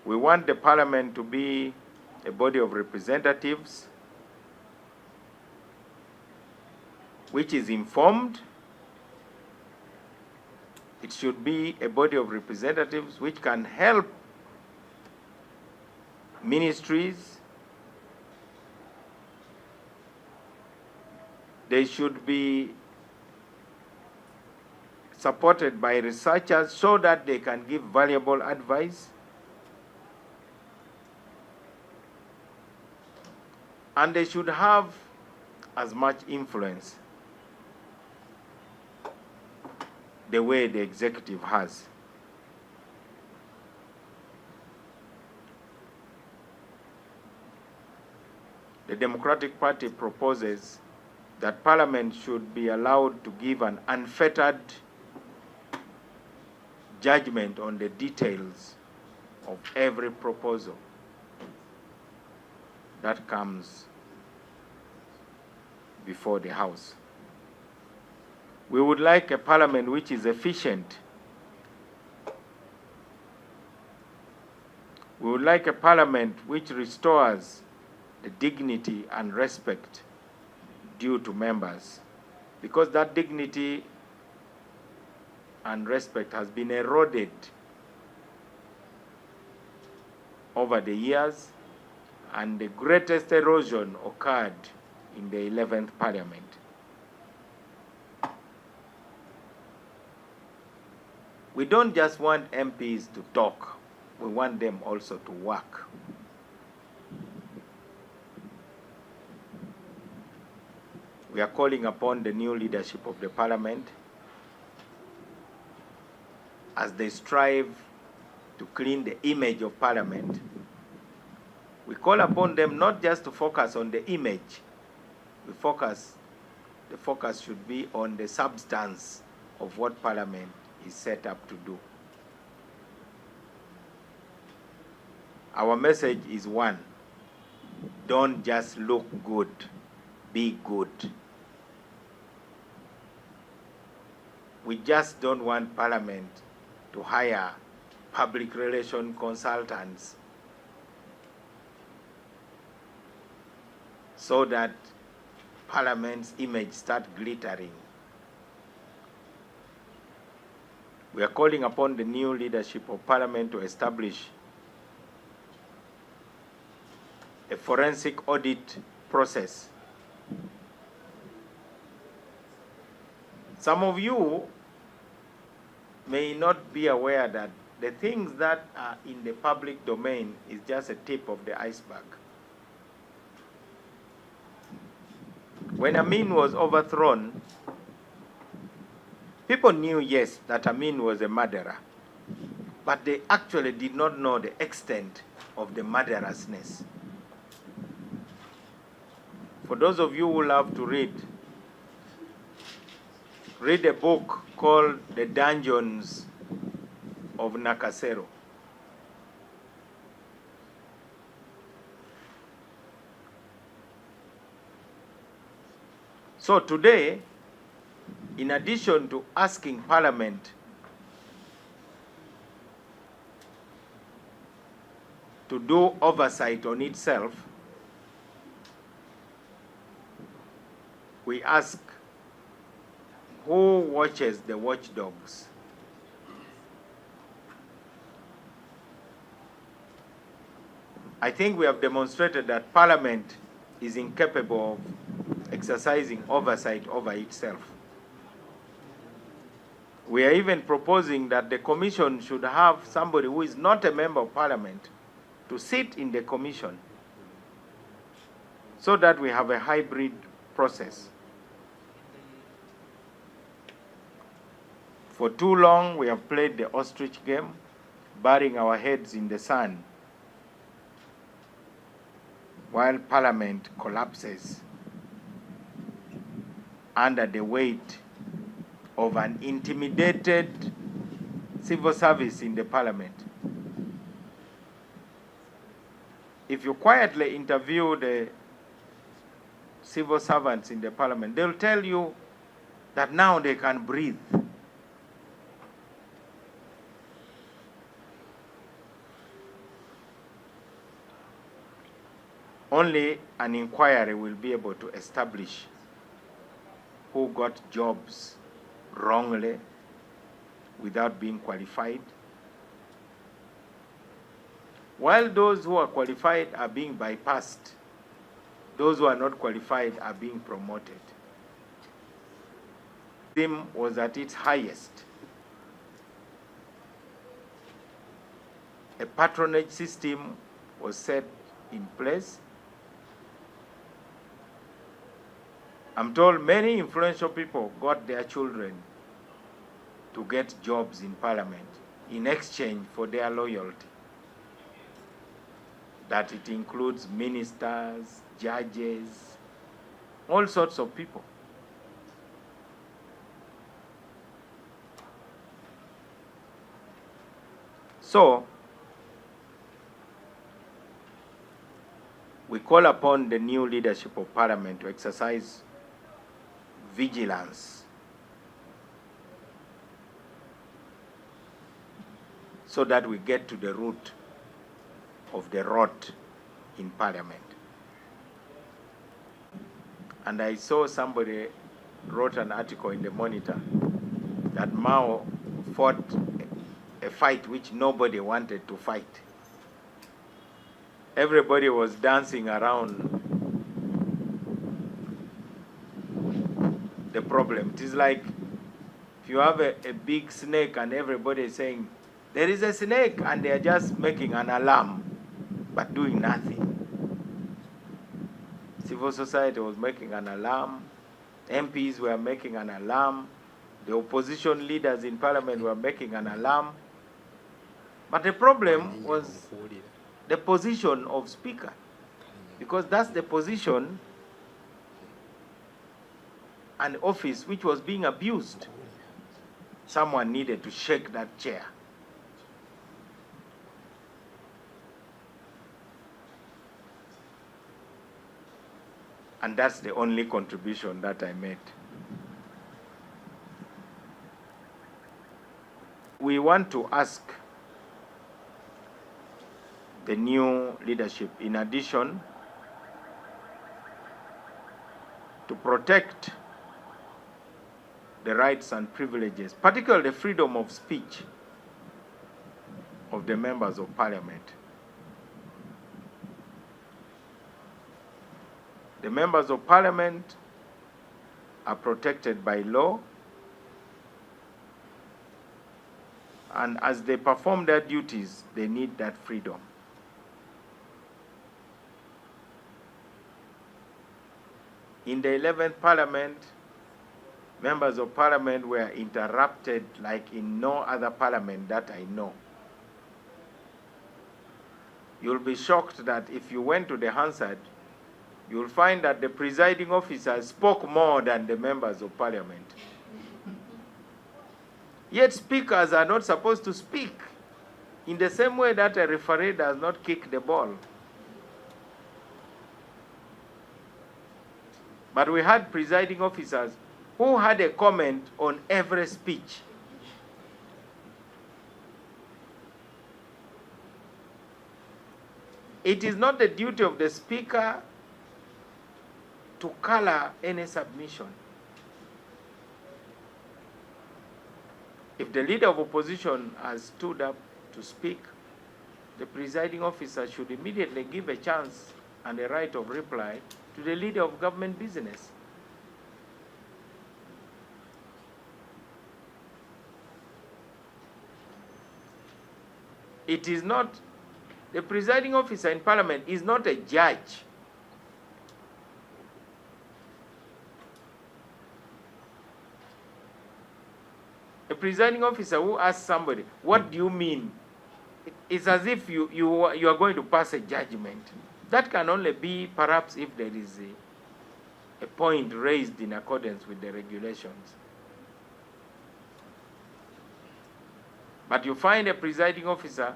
We want the Parliament to be a body of representatives which is informed. It should be a body of representatives which can help ministries. They should be supported by researchers so that they can give valuable advice. And they should have as much influence the way the executive has. The Democratic Party proposes that Parliament should be allowed to give an unfettered judgment on the details of every proposal that comes before the House. We would like a Parliament which is efficient. We would like a Parliament which restores the dignity and respect due to members, because that dignity and respect has been eroded over the years, and the greatest erosion occurred in the 11th Parliament. We don't just want MPs to talk, we want them also to work. We are calling upon the new leadership of the Parliament, as they strive to clean the image of Parliament. We call upon them not just to focus on the image. The focus should be on the substance of what Parliament is set up to do. Our message is one: don't just look good, be good. We just don't want Parliament to hire public relation consultants so that Parliament's image starts glittering. We are calling upon the new leadership of Parliament to establish a forensic audit process. Some of you may not be aware that the things that are in the public domain is just a tip of the iceberg. When Amin was overthrown, people knew, yes, that Amin was a murderer, but they actually did not know the extent of the murderousness. For those of you who love to read a book called The Dungeons of Nakasero. So today, in addition to asking Parliament to do oversight on itself, we ask, who watches the watchdogs? I think we have demonstrated that Parliament is incapable of exercising oversight over itself. We are even proposing that the Commission should have somebody who is not a member of Parliament to sit in the Commission, so that we have a hybrid process. For too long, we have played the ostrich game, burying our heads in the sand, while Parliament collapses under the weight of an intimidated civil service in the Parliament. If you quietly interview the civil servants in the Parliament, they'll tell you that now they can breathe. Only an inquiry will be able to establish who got jobs wrongly without being qualified, while those who are qualified are being bypassed. Those who are not qualified are being promoted. Theme was at its highest. A patronage system was set in place. I'm told many influential people got their children to get jobs in parliament in exchange for their loyalty. That it includes ministers, judges, all sorts of people. So, we call upon the new leadership of parliament to exercise vigilance so that we get to the root of the rot in parliament. And I saw somebody wrote an article in the Monitor that Mao fought a fight which nobody wanted to fight. Everybody was dancing around the problem. It is like if you have a big snake and everybody is saying, there is a snake, and they are just making an alarm but doing nothing. Civil society was making an alarm, MPs were making an alarm, the opposition leaders in parliament were making an alarm. But the problem was the position of speaker, because that's the position and office which was being abused. Someone needed to shake that chair. And that's the only contribution that I made. We want to ask the new leadership, in addition, to protect the rights and privileges, particularly the freedom of speech of the members of parliament. The members of parliament are protected by law, and as they perform their duties, they need that freedom. In the 11th parliament, members of parliament were interrupted like in no other parliament that I know. You'll be shocked that if you went to the Hansard, you'll find that the presiding officer spoke more than the members of parliament. Yet speakers are not supposed to speak, in the same way that a referee does not kick the ball. But we had presiding officers who had a comment on every speech. It is not the duty of the speaker to color any submission. If the leader of opposition has stood up to speak, the presiding officer should immediately give a chance and a right of reply to the leader of government business. It is not, the presiding officer in parliament is not a judge. A presiding officer who asks somebody, what do you mean? It's as if you are going to pass a judgment. That can only be perhaps if there is a point raised in accordance with the regulations. But you find a presiding officer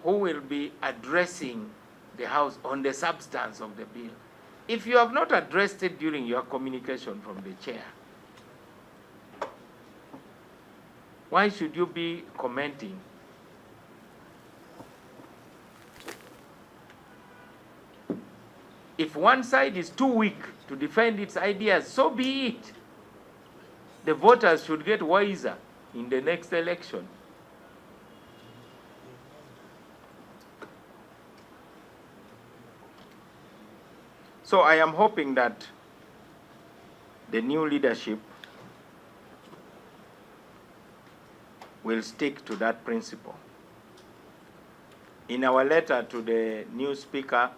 who will be addressing the House on the substance of the bill. If you have not addressed it during your communication from the chair, why should you be commenting? If one side is too weak to defend its ideas, so be it. The voters should get wiser in the next election. So I am hoping that the new leadership will stick to that principle. In our letter to the new speaker,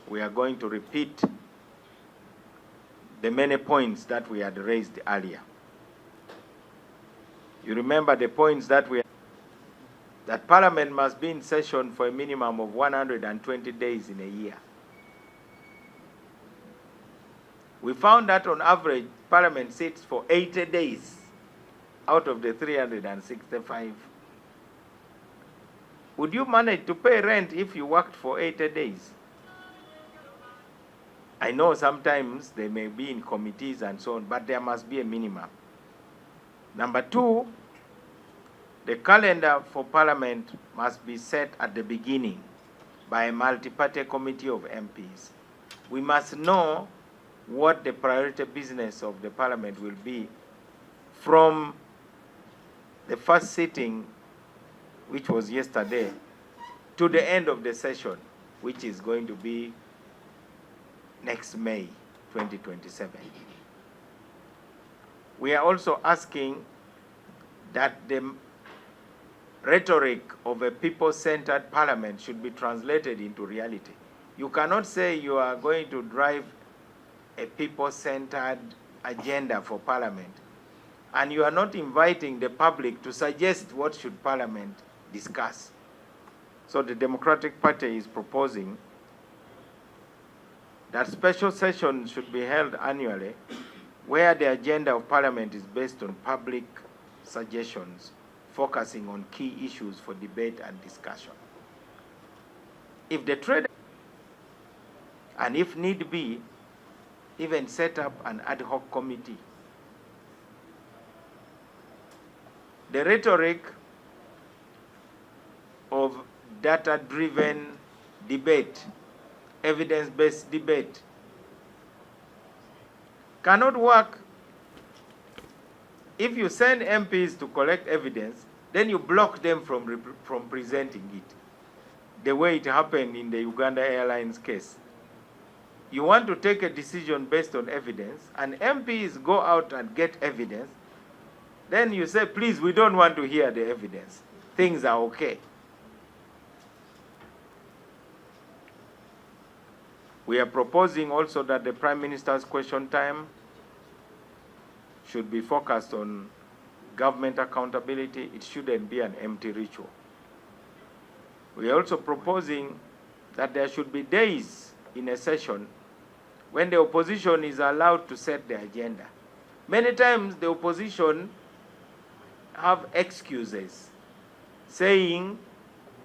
we are going to repeat the many points that we had raised earlier. You remember the points that that Parliament must be in session for a minimum of 120 days in a year. We found that on average, Parliament sits for 80 days out of the 365. Would you manage to pay rent if you worked for 80 days? I know sometimes they may be in committees and so on, but there must be a minimum. Number two, the calendar for Parliament must be set at the beginning by a multi-party committee of MPs. We must know what the priority business of the Parliament will be from the first sitting, which was yesterday, to the end of the session, which is going to be next May 2027. We are also asking that the rhetoric of a people-centered Parliament should be translated into reality. You cannot say you are going to drive a people-centered agenda for Parliament, and you are not inviting the public to suggest what should Parliament discuss. So the Democratic Party is proposing that special sessions should be held annually where the agenda of Parliament is based on public suggestions, focusing on key issues for debate and discussion. If the trade, and if need be, even set up an ad hoc committee. The rhetoric of data-driven debate, evidence-based debate, cannot work if you send MPs to collect evidence, then you block them from presenting it, the way it happened in the Uganda Airlines case. You want to take a decision based on evidence, and MPs go out and get evidence, then you say, please, we don't want to hear the evidence. Things are okay. We are proposing also that the Prime Minister's question time should be focused on government accountability. It shouldn't be an empty ritual. We are also proposing that there should be days in a session when the opposition is allowed to set the agenda. Many times the opposition have excuses saying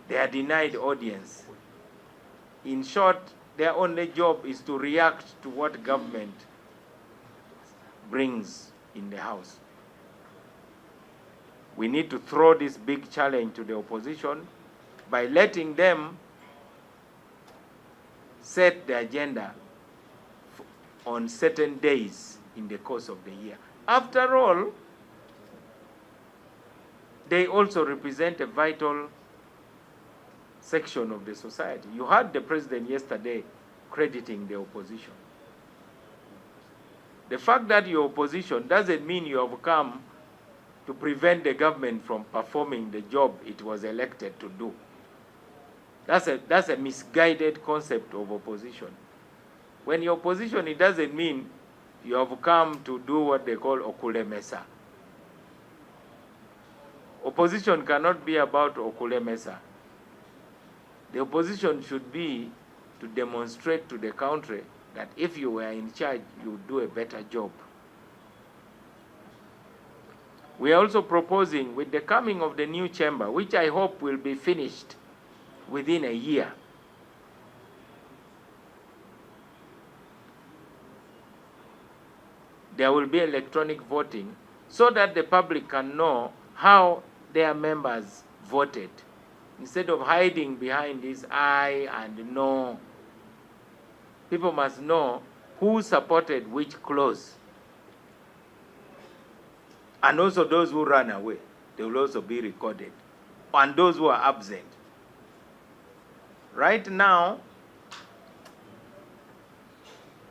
they are denied audience. In short, their only job is to react to what government brings in the House. We need to throw this big challenge to the opposition by letting them set the agenda on certain days in the course of the year. After all, they also represent a vital section of the society. You heard the president yesterday crediting the opposition. The fact that you're opposition doesn't mean you have come to prevent the government from performing the job it was elected to do. That's a misguided concept of opposition. When you're opposition, it doesn't mean you have come to do what they call okule mesa. Opposition cannot be about okule mesa. The opposition should be to demonstrate to the country that if you were in charge, you would do a better job. We are also proposing, with the coming of the new chamber, which I hope will be finished within a year, there will be electronic voting so that the public can know how their members voted, instead of hiding behind this aye and no. People must know who supported which clause. And also those who ran away, they will also be recorded. And those who are absent. Right now,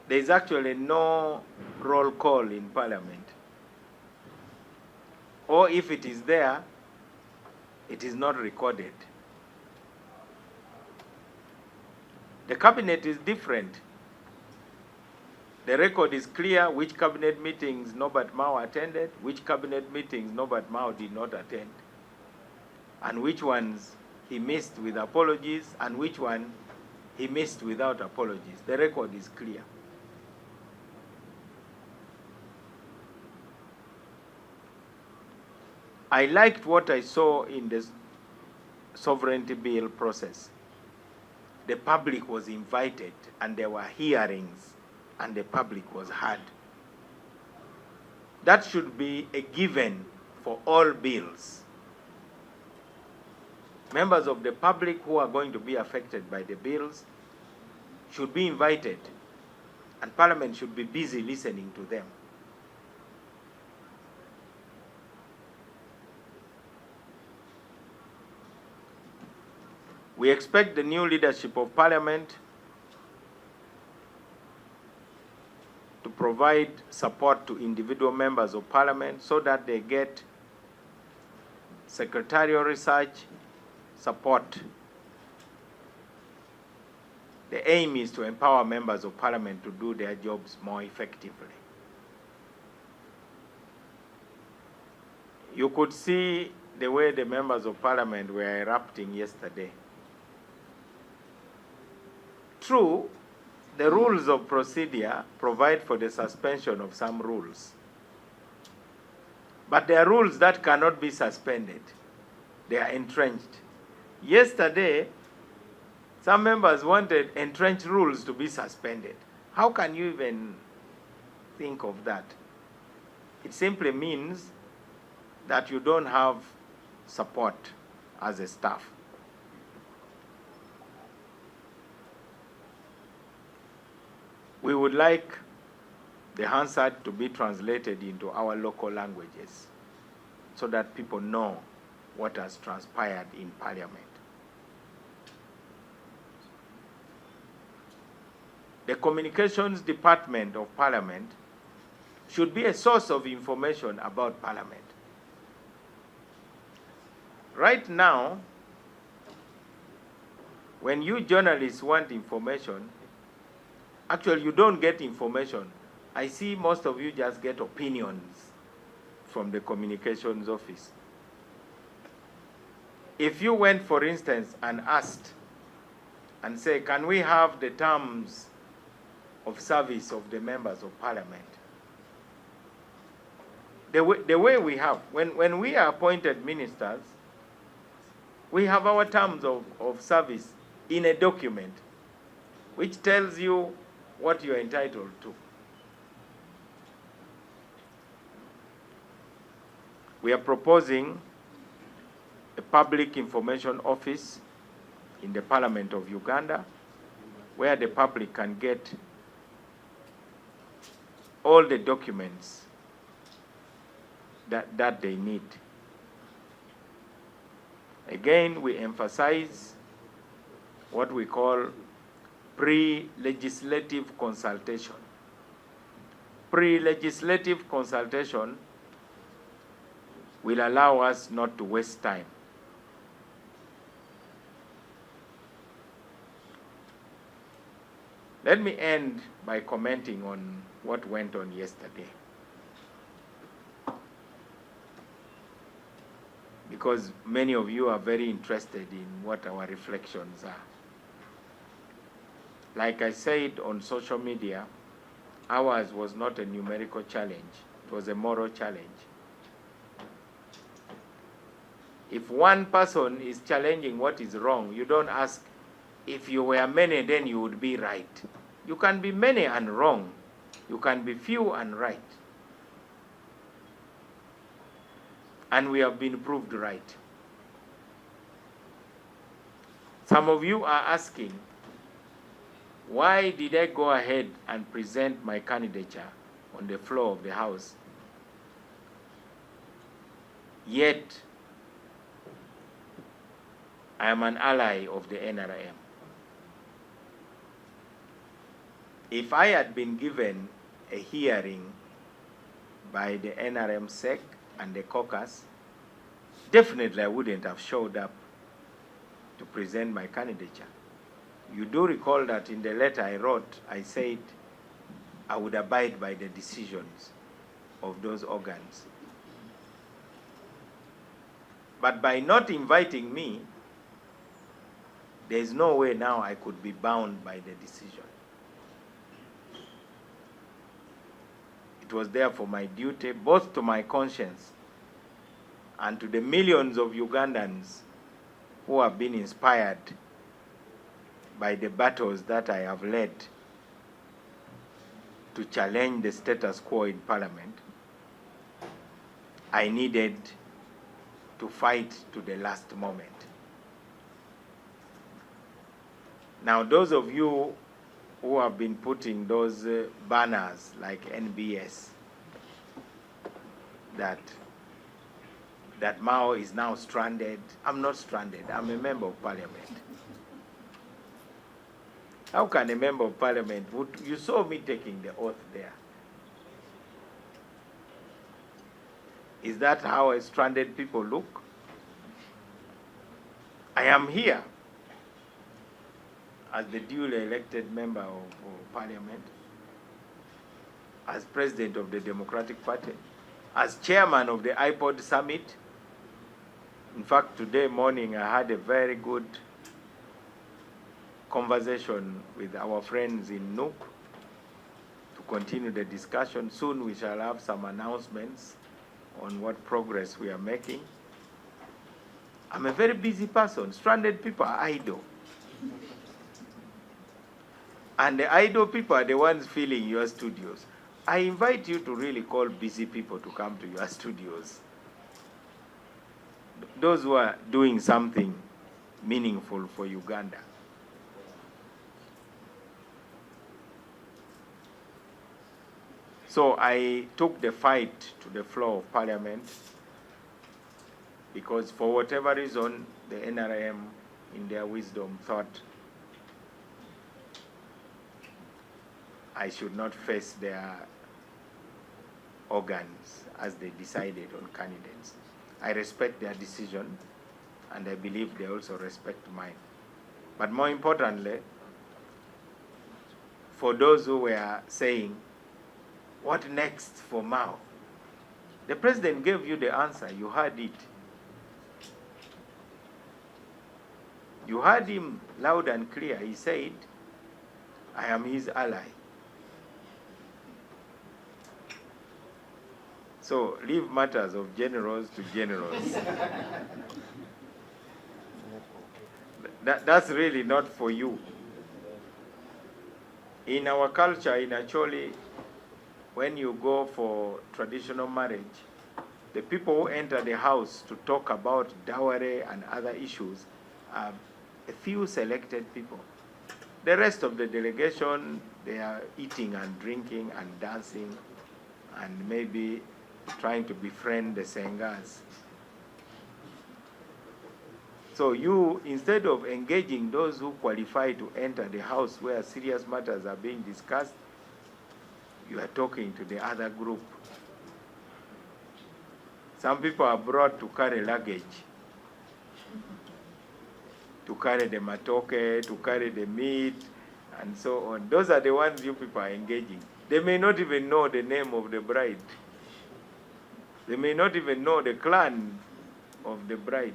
there is actually no roll call in Parliament. Or if it is there, it is not recorded. The cabinet is different. The record is clear which cabinet meetings Norbert Mao attended, which cabinet meetings Norbert Mao did not attend, and which ones he missed with apologies and which one he missed without apologies. The record is clear. I liked what I saw in the sovereignty bill process. The public was invited and there were hearings and the public was heard. That should be a given for all bills. Members of the public who are going to be affected by the bills should be invited, and Parliament should be busy listening to them. We expect the new leadership of Parliament to provide support to individual members of Parliament so that they get secretarial research support. The aim is to empower members of Parliament to do their jobs more effectively. You could see the way the members of Parliament were erupting yesterday. True, the rules of procedure provide for the suspension of some rules. But there are rules that cannot be suspended. They are entrenched. Yesterday, some members wanted entrenched rules to be suspended. How can you even think of that? It simply means that you don't have support as a staff. We would like the Hansard to be translated into our local languages so that people know what has transpired in Parliament. The Communications Department of Parliament should be a source of information about Parliament. Right now, when you journalists want information, actually you don't get information. I see most of you just get opinions from the communications office. If you went, for instance, and asked and say, can we have the terms of service of the members of Parliament? The way we have, when we are appointed ministers, we have our terms of service in a document which tells you what you are entitled to. We are proposing a public information office in the Parliament of Uganda where the public can get all the documents that they need. Again, we emphasize what we call pre-legislative consultation. Pre-legislative consultation will allow us not to waste time. Let me end by commenting on what went on yesterday, because many of you are very interested in what our reflections are. Like I said on social media, ours was not a numerical challenge, it was a moral challenge. If one person is challenging what is wrong, you don't ask, if you were many, then you would be right. You can be many and wrong. You can be few and right. And we have been proved right. Some of you are asking, Why did I go ahead and present my candidature on the floor of the House, yet I am an ally of the NRM? If I had been given a hearing by the NRM SEC and the caucus, definitely I wouldn't have showed up to present my candidature. You do recall that in the letter I wrote, I said I would abide by the decisions of those organs. But by not inviting me, there is no way now I could be bound by the decision. It was therefore my duty, both to my conscience and to the millions of Ugandans who have been inspired by the battles that I have led, to challenge the status quo in Parliament. I needed to fight to the last moment. Now, those of you who have been putting those banners like NBS, that Mao is now stranded. I'm not stranded. I'm a member of Parliament. How can a member of Parliament, you saw me taking the oath there. Is that how a stranded people look? I am here as the duly elected member of Parliament, as president of the Democratic Party, as chairman of the iPod Summit. In fact, today morning I had a very good conversation with our friends in Nuuk to continue the discussion. Soon we shall have some announcements on what progress we are making. I'm a very busy person. Stranded people are idle. And the idle people are the ones filling your studios. I invite you to really call busy people to come to your studios. Those who are doing something meaningful for Uganda. So I took the fight to the floor of Parliament because for whatever reason, the NRM, in their wisdom, thought I should not face their organs as they decided on candidates. I respect their decision, and I believe they also respect mine. But more importantly, for those who were saying, what next for Mao? The president gave you the answer. You heard it. You heard him loud and clear. He said, I am his ally. So leave matters of generals to generals. That's really not for you. In our culture, in Acholi, when you go for traditional marriage, the people who enter the house to talk about dowry and other issues are a few selected people. The rest of the delegation, they are eating and drinking and dancing and maybe trying to befriend the Sengas. So you, instead of engaging those who qualify to enter the house where serious matters are being discussed, you are talking to the other group. Some people are brought to carry luggage, to carry the matoke, to carry the meat, and so on. Those are the ones you people are engaging. They may not even know the name of the bride. They may not even know the clan of the bride.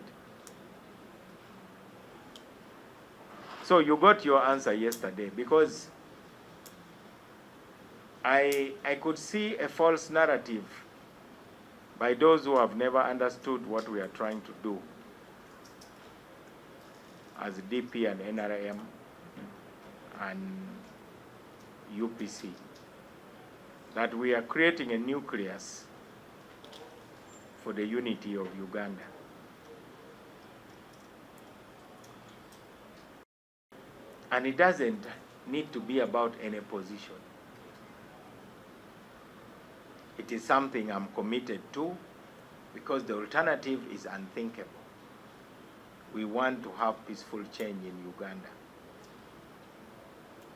So you got your answer yesterday, because I could see a false narrative by those who have never understood what we are trying to do as DP and NRM and UPC, that we are creating a nucleus for the unity of Uganda. And it doesn't need to be about any position. It is something I'm committed to because the alternative is unthinkable. We want to have peaceful change in Uganda.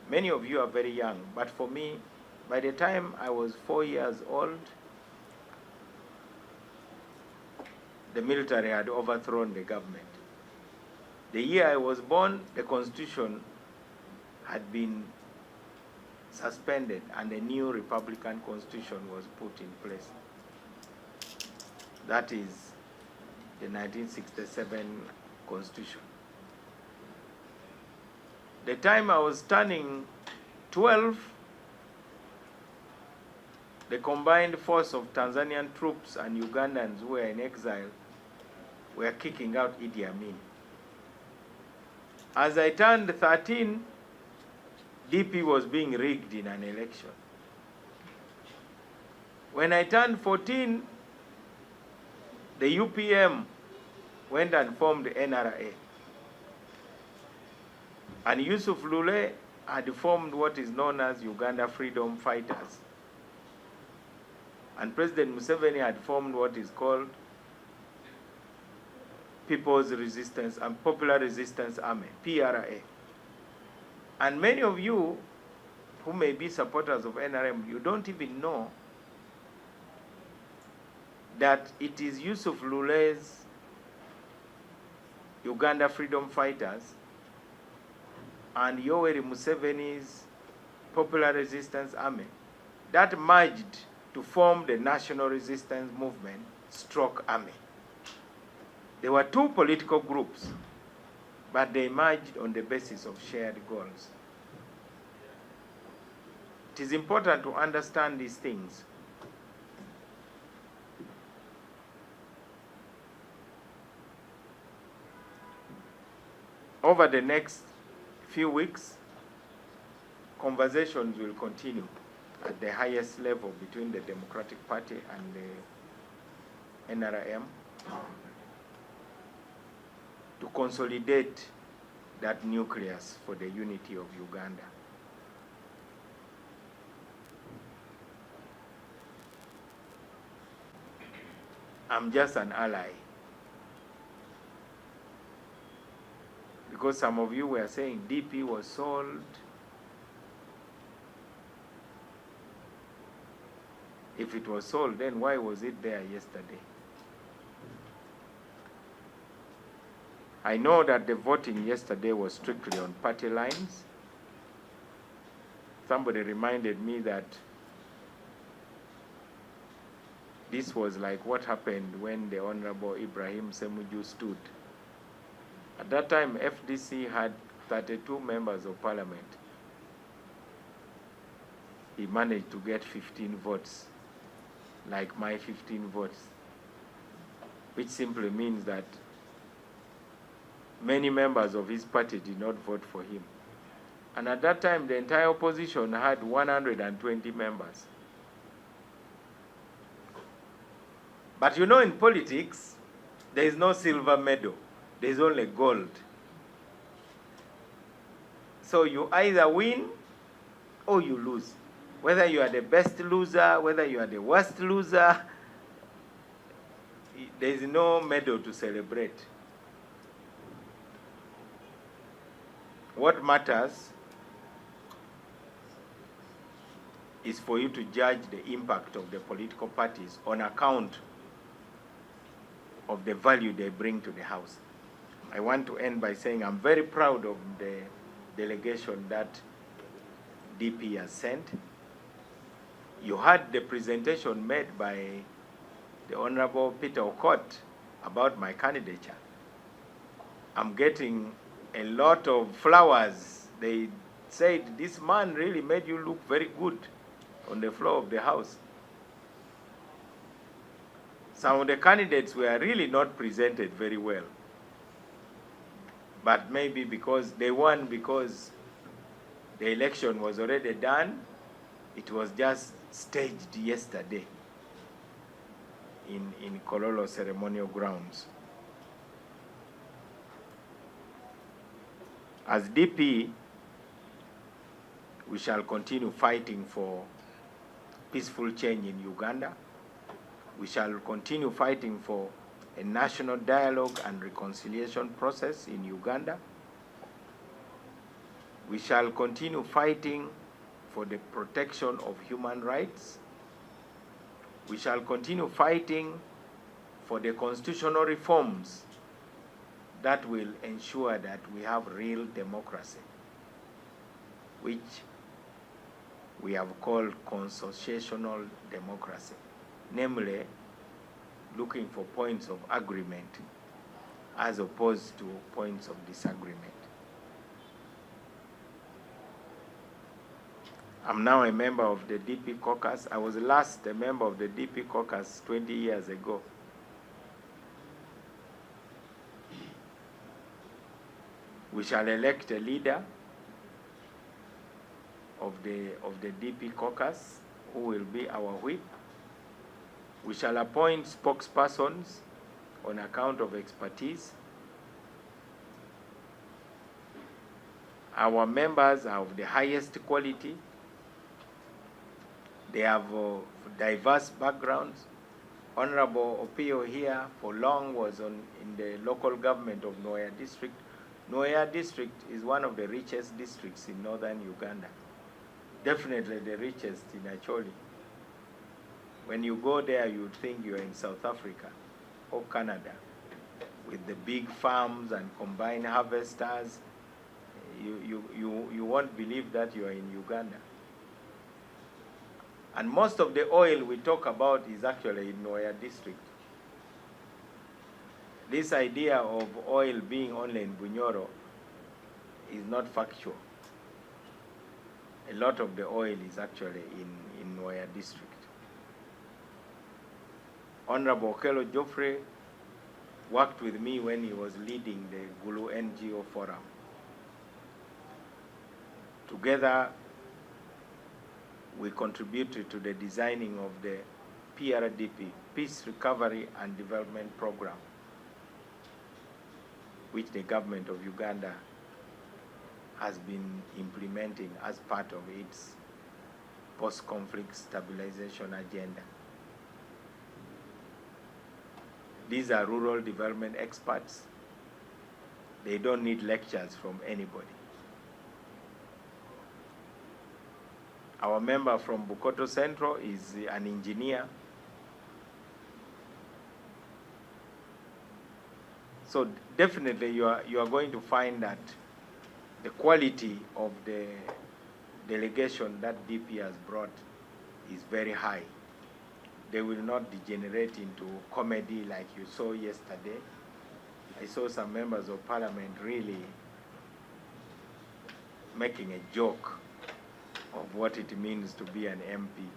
Many of you are very young, but for me, by the time I was 4 years old, the military had overthrown the government. The year I was born, the constitution had been suspended and a new Republican constitution was put in place. That is the 1967 constitution. The time I was turning 12, the combined force of Tanzanian troops and Ugandans who were in exile were kicking out Idi Amin. As I turned 13, DP was being rigged in an election. When I turned 14, the UPM went and formed the NRA. And Yusuf Lule had formed what is known as Uganda Freedom Fighters. And President Museveni had formed what is called People's Resistance and Popular Resistance Army, PRA. And many of you who may be supporters of NRM, you don't even know that it is Yusuf Lule's Uganda Freedom Fighters and Yoweri Museveni's Popular Resistance Army that merged to form the National Resistance Movement Stroke Army. There were two political groups, but they merged on the basis of shared goals. It is important to understand these things. Over the next few weeks, conversations will continue at the highest level between the Democratic Party and the NRM to consolidate that nucleus for the unity of Uganda. I'm just an ally. Because some of you were saying DP was sold. If it was sold, then why was it there yesterday? I know that the voting yesterday was strictly on party lines. Somebody reminded me that this was like what happened when the Honorable Ibrahim Semuju stood. At that time, FDC had 32 members of parliament. He managed to get 15 votes, like my 15 votes, which simply means that many members of his party did not vote for him. And at that time, the entire opposition had 120 members. But you know, in politics, there is no silver medal. There is only gold. So you either win or you lose. Whether you are the best loser, whether you are the worst loser, there is no medal to celebrate. What matters is for you to judge the impact of the political parties on account of the value they bring to the House. I want to end by saying I'm very proud of the delegation that DP has sent. You heard the presentation made by the Honorable Peter Okot about my candidature. I'm getting a lot of flowers. They said, this man really made you look very good on the floor of the House. Some of the candidates were really not presented very well. But maybe because they won because the election was already done, it was just staged yesterday in Kololo ceremonial grounds. As DP, We shall continue fighting for peaceful change in Uganda. We shall continue fighting for a national dialogue and reconciliation process in Uganda. We shall continue fighting for the protection of human rights. We shall continue fighting for the constitutional reforms that will ensure that we have real democracy, which we have called consociational democracy, namely looking for points of agreement as opposed to points of disagreement. I'm now a member of the DP caucus. I was last a member of the DP caucus 20 years ago. We shall elect a leader of the DP caucus who will be our whip. We shall appoint spokespersons on account of expertise. Our members are of the highest quality. They have diverse backgrounds. Honorable Opio here for long was in the local government of Noya district. Noya district is one of the richest districts in northern Uganda. Definitely the richest in Acholi. When you go there, you'd think you're in South Africa or Canada with the big farms and combined harvesters. You won't believe that you're in Uganda. And most of the oil we talk about is actually in Noya district. This idea of oil being only in Bunyoro is not factual. A lot of the oil is actually in Noya district. Honorable Okello Joffrey worked with me when he was leading the Gulu NGO Forum. Together, we contributed to the designing of the PRDP, Peace Recovery and Development Program, which the government of Uganda has been implementing as part of its post-conflict stabilization agenda. These are rural development experts. They don't need lectures from anybody. Our member from Bukoto Central is an engineer. So definitely you are going to find that the quality of the delegation that DP has brought is very high. They will not degenerate into comedy like you saw yesterday. I saw some members of parliament really making a joke of what it means to be an MP.